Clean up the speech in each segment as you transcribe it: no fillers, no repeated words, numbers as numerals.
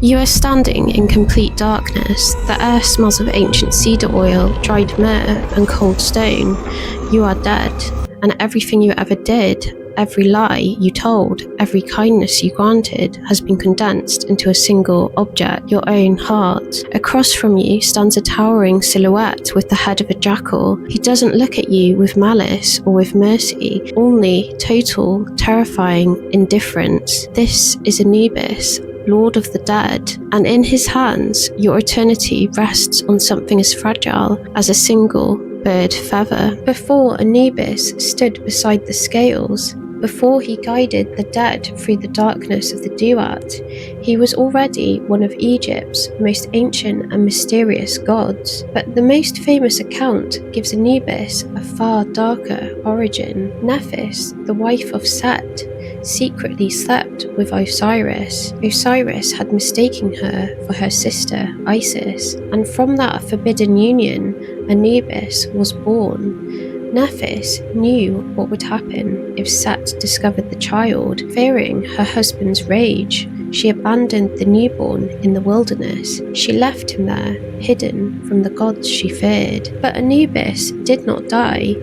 You are standing in complete darkness. The air smells of ancient cedar oil, dried myrrh, and cold stone. You are dead, and everything you ever did, every lie you told, every kindness you granted, has been condensed into a single object, your own heart. Across from you stands a towering silhouette with the head of a jackal. He doesn't look at you with malice or with mercy, only total, terrifying indifference. This is Anubis, Lord of the Dead, and in his hands your eternity rests on something as fragile as a single bird feather. Before Anubis stood beside the scales, before he guided the dead through the darkness of the Duat, he was already one of Egypt's most ancient and mysterious gods. But the most famous account gives Anubis a far darker origin. Nephis, the wife of Set, secretly slept with Osiris. Osiris had mistaken her for her sister Isis, and from that forbidden union, Anubis was born. Nephis knew what would happen if Set discovered the child. Fearing her husband's rage, she abandoned the newborn in the wilderness. She left him there, hidden from the gods she feared. But Anubis did not die.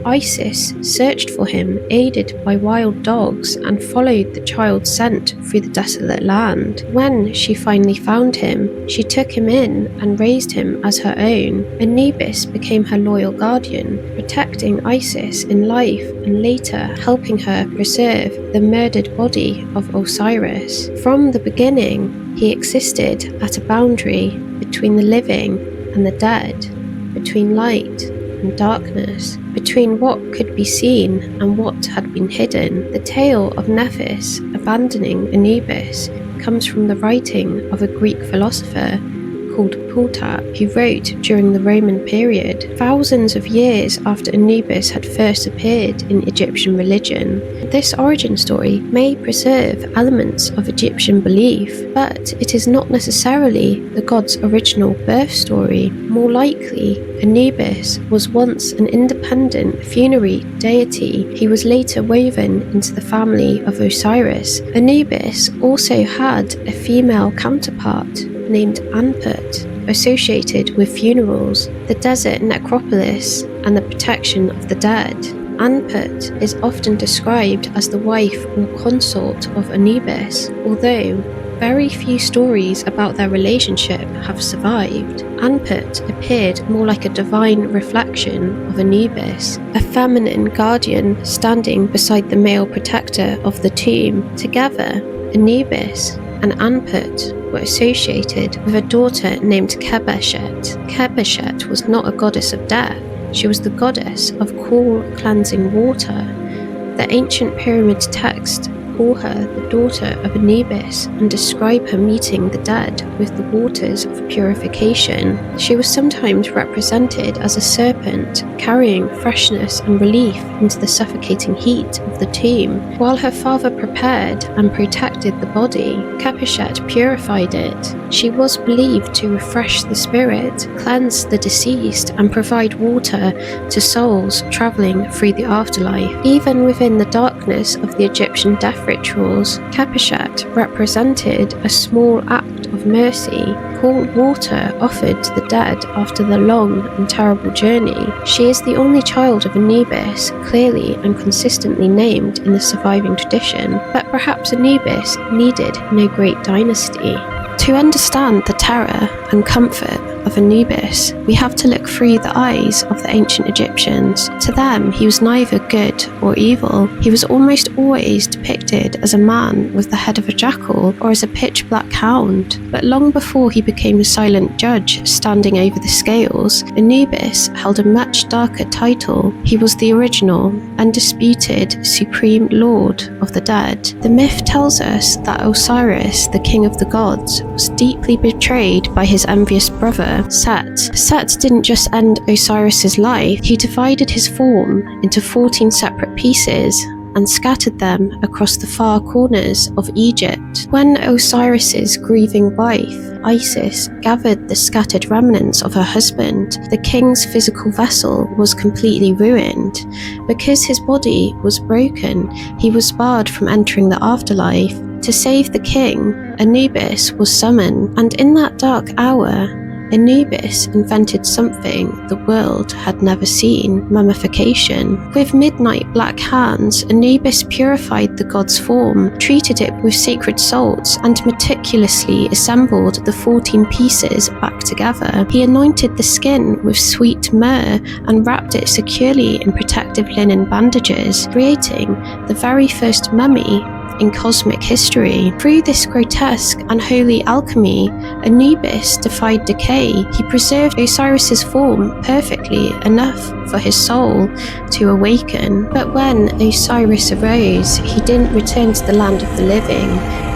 Isis searched for him, aided by wild dogs, and followed the child's scent through the desolate land. When she finally found him, she took him in and raised him as her own. Anubis became her loyal guardian, protecting Isis in life and later helping her preserve the murdered body of Osiris. From the beginning, he existed at a boundary between the living and the dead, between light and darkness, between what could be seen and what had been hidden. The tale of Nephis abandoning Anubis comes from the writing of a Greek philosopher called Plutarch, who wrote during the Roman period, thousands of years after Anubis had first appeared in Egyptian religion. This origin story may preserve elements of Egyptian belief, but it is not necessarily the god's original birth story. More likely, Anubis was once an independent funerary deity. He was later woven into the family of Osiris. Anubis also had a female counterpart named Ammit, associated with funerals, the desert necropolis, and the protection of the dead. Ammit is often described as the wife or consort of Anubis, although very few stories about their relationship have survived. Ammit appeared more like a divine reflection of Anubis, a feminine guardian standing beside the male protector of the tomb. Together, Anubis and Ammit were associated with a daughter named Khebeshet. Khebeshet was not a goddess of death, she was the goddess of cool, cleansing water. The ancient pyramid texts call her the daughter of Anubis and describe her meeting the dead with the waters of purification. She was sometimes represented as a serpent, carrying freshness and relief into the suffocating heat of the tomb. While her father prepared and protected the body, Khebeshet purified it. She was believed to refresh the spirit, cleanse the deceased, and provide water to souls traveling through the afterlife. Even within the darkness of the Egyptian death rituals, Khebeshet represented a small act of mercy, cold water offered to the dead after the long and terrible journey. She is the only child of Anubis, clearly and consistently named in the surviving tradition, but perhaps Anubis needed no great dynasty. To understand the terror and comfort of Anubis, we have to look through the eyes of the ancient Egyptians. To them, he was neither good or evil. He was almost always depicted as a man with the head of a jackal or as a pitch-black hound. But long before he became a silent judge standing over the scales, Anubis held a much darker title. He was the original, undisputed, supreme lord of the dead. The myth tells us that Osiris, the king of the gods, was deeply betrayed by his envious brother, Set. Set didn't just end Osiris's life, he divided his form into 14 separate pieces and scattered them across the far corners of Egypt. When Osiris's grieving wife, Isis, gathered the scattered remnants of her husband, the king's physical vessel was completely ruined. Because his body was broken, he was barred from entering the afterlife. To save the king, Anubis was summoned, and in that dark hour, Anubis invented something the world had never seen: mummification. With midnight black hands, Anubis purified the god's form, treated it with sacred salts, and meticulously assembled the 14 pieces back together. He anointed the skin with sweet myrrh and wrapped it securely in protective linen bandages, creating the very first mummy in cosmic history. Through this grotesque and holy alchemy, Anubis defied decay. He preserved Osiris's form perfectly enough for his soul to awaken. But when Osiris arose, he didn't return to the land of the living.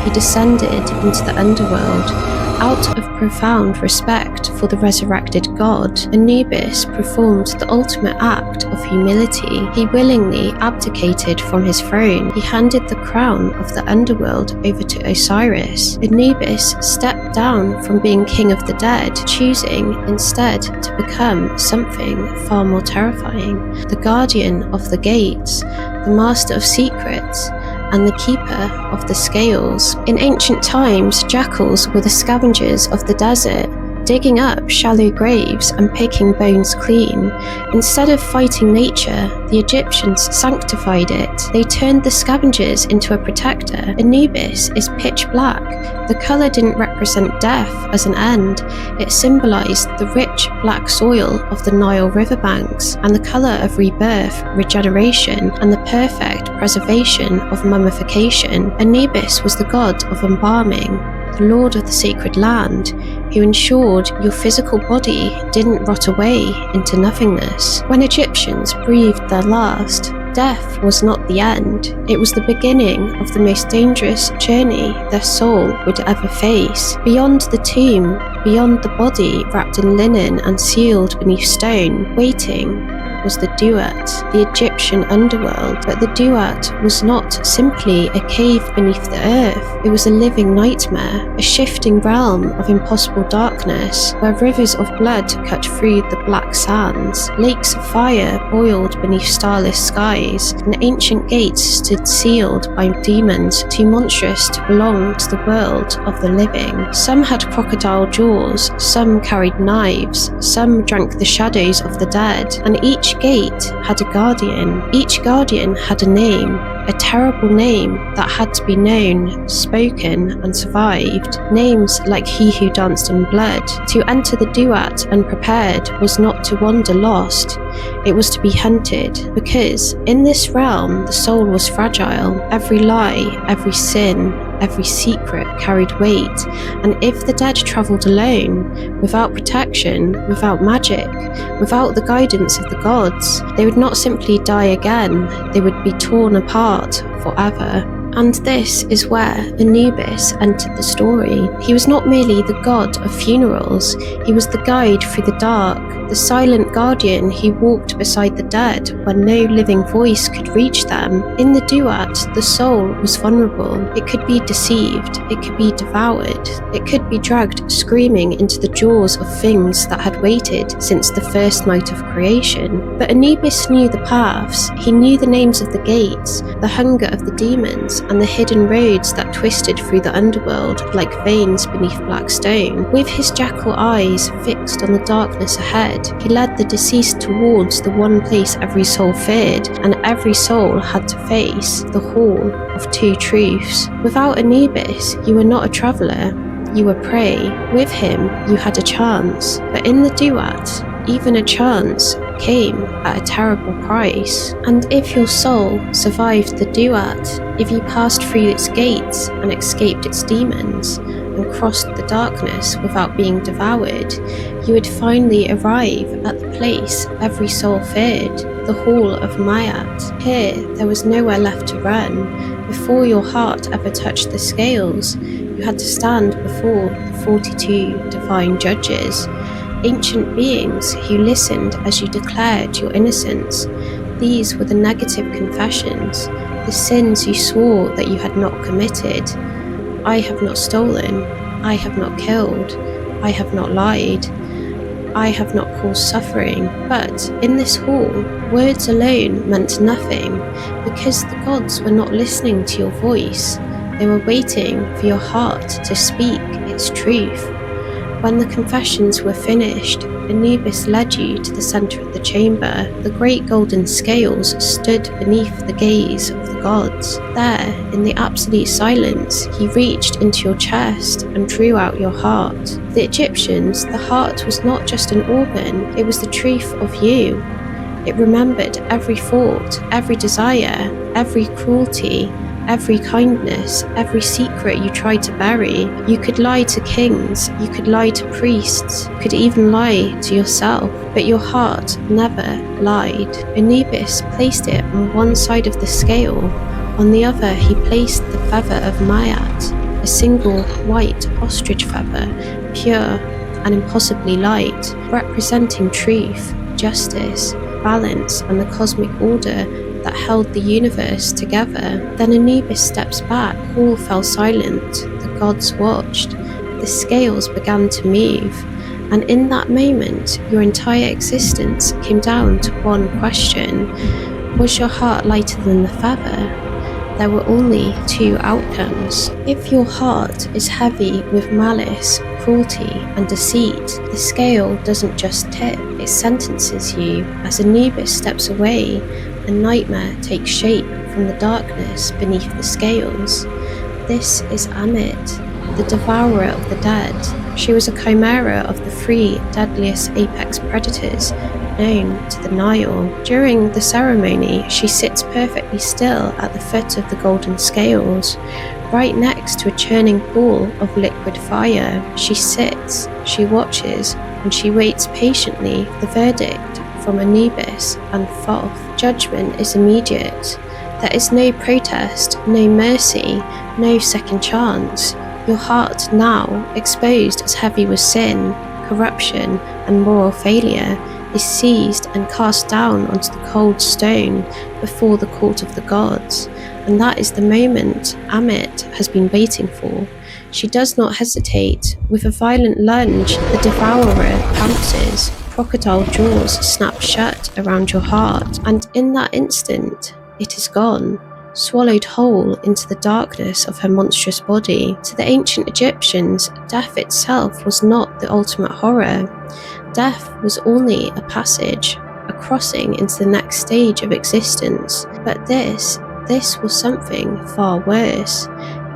He descended into the underworld. Out of profound respect for the resurrected god, Anubis performed the ultimate act of humility. He willingly abdicated from his throne. He handed the crown of the underworld over to Osiris. Anubis stepped down from being king of the dead, choosing instead to become something far more terrifying: the guardian of the gates, the master of secrets, and the keeper of the scales. In ancient times, jackals were the scavengers of the desert, digging up shallow graves and picking bones clean. Instead of fighting nature, the Egyptians sanctified it. They turned the scavengers into a protector. Anubis is pitch black. The colour didn't represent death as an end. It symbolised the rich black soil of the Nile riverbanks and the colour of rebirth, regeneration, and the perfect preservation of mummification. Anubis was the god of embalming, the lord of the sacred land, who ensured your physical body didn't rot away into nothingness. When Egyptians breathed their last, death was not the end. It was the beginning of the most dangerous journey their soul would ever face. Beyond the tomb, beyond the body wrapped in linen and sealed beneath stone, waiting was the Duat, the Egyptian underworld. But the Duat was not simply a cave beneath the earth. It was a living nightmare, a shifting realm of impossible darkness, where rivers of blood cut through the black sands, lakes of fire boiled beneath starless skies, and ancient gates stood sealed by demons too monstrous to belong to the world of the living. Some had crocodile jaws, some carried knives, some drank the shadows of the dead, and each gate had a guardian. Each guardian had a name, a terrible name that had to be known, spoken, and survived. Names like he who danced in blood. To enter the Duat unprepared was not to wander lost. It was to be hunted, because in this realm the soul was fragile. Every lie, every sin, every secret carried weight, and if the dead travelled alone, without protection, without magic, without the guidance of the gods, they would not simply die again, they would be torn apart forever. And this is where Anubis entered the story. He was not merely the god of funerals, he was the guide through the dark, the silent guardian who walked beside the dead when no living voice could reach them. In the Duat, the soul was vulnerable. It could be deceived, it could be devoured, it could be dragged screaming into the jaws of things that had waited since the first night of creation. But Anubis knew the paths, he knew the names of the gates, the hunger of the demons, and the hidden roads that twisted through the underworld like veins beneath black stone. With his jackal eyes fixed on the darkness ahead, he led the deceased towards the one place every soul feared, and every soul had to face: the Hall of Two Truths. Without Anubis, you were not a traveller, you were prey. With him, you had a chance. But in the Duat, even a chance came at a terrible price. And if your soul survived the Duat, if you passed through its gates and escaped its demons, and crossed the darkness without being devoured, you would finally arrive at the place every soul feared, the Hall of Ma'at. Here, there was nowhere left to run. Before your heart ever touched the scales, you had to stand before the 42 divine judges, ancient beings who listened as you declared your innocence. These were the negative confessions, the sins you swore that you had not committed. I have not stolen, I have not killed, I have not lied, I have not caused suffering. But in this hall, words alone meant nothing, because the gods were not listening to your voice. They were waiting for your heart to speak its truth. When the confessions were finished, Anubis led you to the center of the chamber. The great golden scales stood beneath the gaze of the gods. There, in the absolute silence, he reached into your chest and drew out your heart. For the Egyptians, the heart was not just an organ, it was the truth of you. It remembered every thought, every desire, every cruelty, every kindness, every secret you tried to bury. You could lie to kings, you could lie to priests, you could even lie to yourself, but your heart never lied. Anubis placed it on one side of the scale. On the other, he placed the feather of Maat, a single white ostrich feather, pure and impossibly light, representing truth, justice, balance, and the cosmic order that held the universe together. Then Anubis steps back. All fell silent. The gods watched. The scales began to move. And in that moment, your entire existence came down to one question. Was your heart lighter than the feather? There were only two outcomes. If your heart is heavy with malice, cruelty, and deceit, the scale doesn't just tip, it sentences you. As Anubis steps away, a nightmare takes shape from the darkness beneath the scales. This is Ammit, the Devourer of the dead. She was a chimera of the three deadliest apex predators known to the Nile. During the ceremony, she sits perfectly still at the foot of the golden scales, right next to a churning pool of liquid fire. She sits, she watches, and she waits patiently for the verdict from Anubis and Thoth. Judgment is immediate. There is no protest, no mercy, no second chance. Your heart, now exposed as heavy with sin, corruption, and moral failure, is seized and cast down onto the cold stone before the court of the gods. And that is the moment Ammit has been waiting for. She does not hesitate. With a violent lunge, the Devourer pounces. Crocodile jaws snap shut around your heart, and in that instant, it is gone, swallowed whole into the darkness of her monstrous body. To the ancient Egyptians, death itself was not the ultimate horror. Death was only a passage, a crossing into the next stage of existence. But this was something far worse.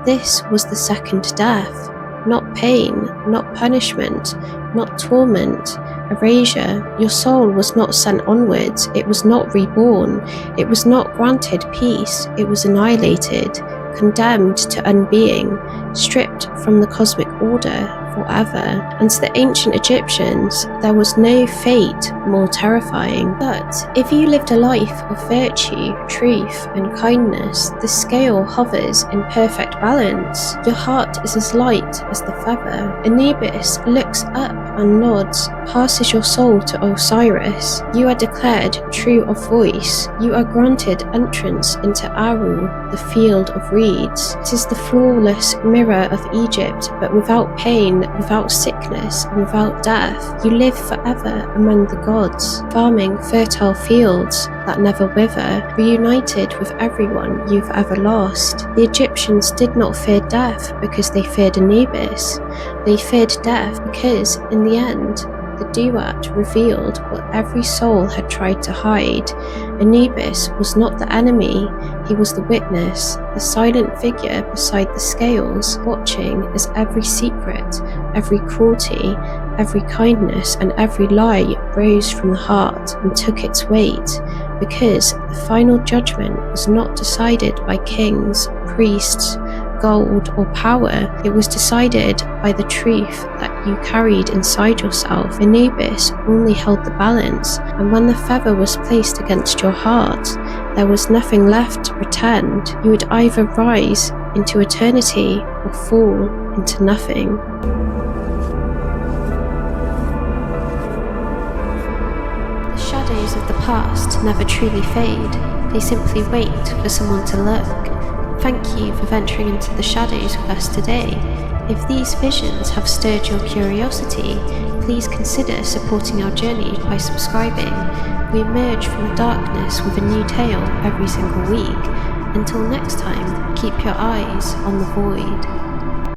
This was the second death. Not pain, not punishment, not torment, erasure. Your soul was not sent onwards, it was not reborn, it was not granted peace, it was annihilated, condemned to unbeing, stripped from the cosmic order forever. And to the ancient Egyptians, there was no fate more terrifying. But if you lived a life of virtue, truth, and kindness, the scale hovers in perfect balance. Your heart is as light as the feather. Anubis looks up and nods, passes your soul to Osiris. You are declared true of voice. You are granted entrance into Aaru, the field of reeds. It is the flawless mirror of Egypt, but without pain, without sickness, and without death. You live forever among the gods, farming fertile fields that never wither, reunited with everyone you've ever lost. The Egyptians did not fear death because they feared Anubis. They feared death because, in the end, the Duat revealed what every soul had tried to hide. Anubis was not the enemy, he was the witness, the silent figure beside the scales, watching as every secret, every cruelty, every kindness, and every lie rose from the heart and took its weight, because the final judgment was not decided by kings, priests, gold, or power. It was decided by the truth that you carried inside yourself. Anubis only held the balance, and when the feather was placed against your heart, there was nothing left to pretend. You would either rise into eternity or fall into nothing. The shadows of the past never truly fade. They simply wait for someone to look. Thank you for venturing into the shadows with us today. If these visions have stirred your curiosity, please consider supporting our journey by subscribing. We emerge from the darkness with a new tale every single week. Until next time, keep your eyes on the void.